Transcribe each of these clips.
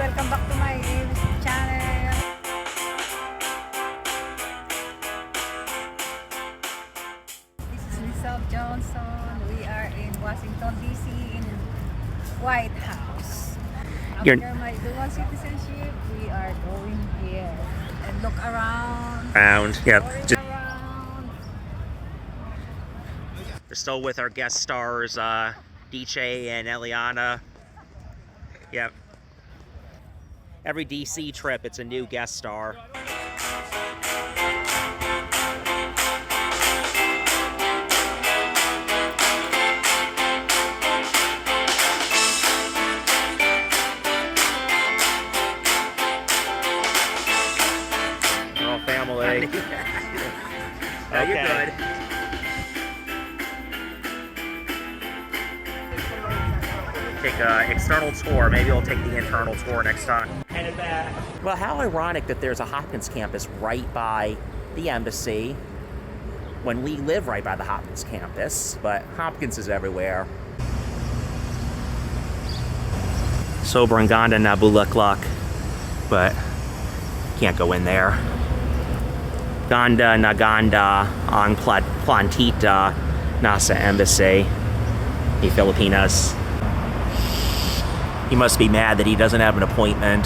welcome back to my channel. This is Lisa Johnson. We are in Washington, D.C. in White House. After my dual citizenship, we are going here and look around. Yep. Around. We're still with our guest stars, DJ and Eliana. Yep. Every DC trip, it's a new guest star. We're all family. No, you're good. Take an external tour. Maybe we'll take the internal tour next time. Headed back. Well, how ironic that there's a Hopkins campus right by the embassy when we live right by the Hopkins campus, but Hopkins is everywhere. Sobranganda Nabulaklak, but can't go in there. Ganda Naganda ang Plantita Nasa Embassy, the Filipinas. He must be mad that he doesn't have an appointment.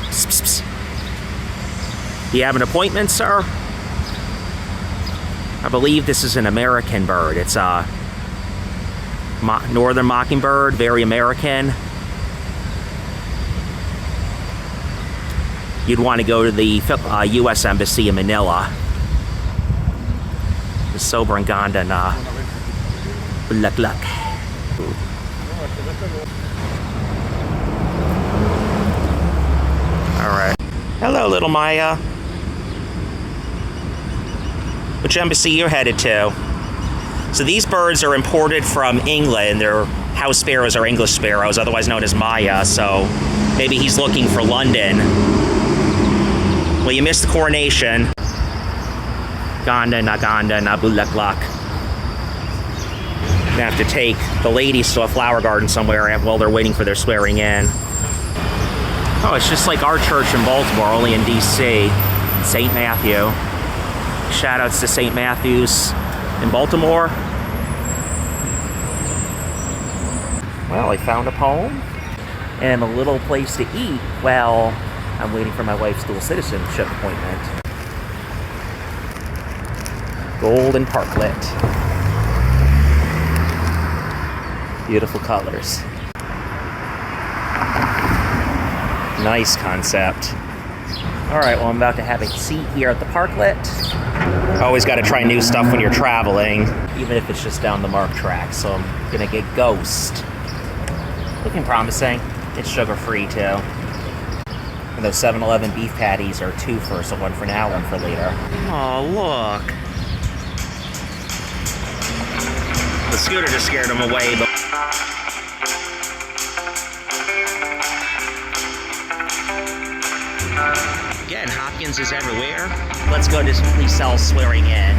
Psst, psst, psst. Do you have an appointment, sir? I believe this is an American bird. It's a northern mockingbird, very American. You'd want to go to the U.S. Embassy in Manila. The Sobranganda na Bulaklak. Alright. Hello, little Maya. Which embassy you're headed to? So these birds are imported from England. They're house sparrows or English sparrows, otherwise known as Maya. So maybe he's looking for London. Well, you missed the coronation. Ganda Naganda Nabulaklak. Have to take the ladies to a flower garden somewhere while they're waiting for their swearing in. Oh, it's just like our church in Baltimore, only in DC, St. Matthew. Shout outs to St. Matthew's in Baltimore. Well, I found a home and a little place to eat while I'm waiting for my wife's dual citizenship appointment. Golden Parklet. Beautiful colors. Nice concept. All right, well, I'm about to have a seat here at the parklet. Always got to try new stuff when you're traveling, even if it's just down the MARC track. So I'm gonna get Ghost. Looking promising. It's sugar-free too. And those 7-Eleven beef patties are 2 for, so 1 for now, 1 for later. Oh, look. The scooter just scared him away, but again, Hopkins is everywhere. Let's go to Lisel's swearing in.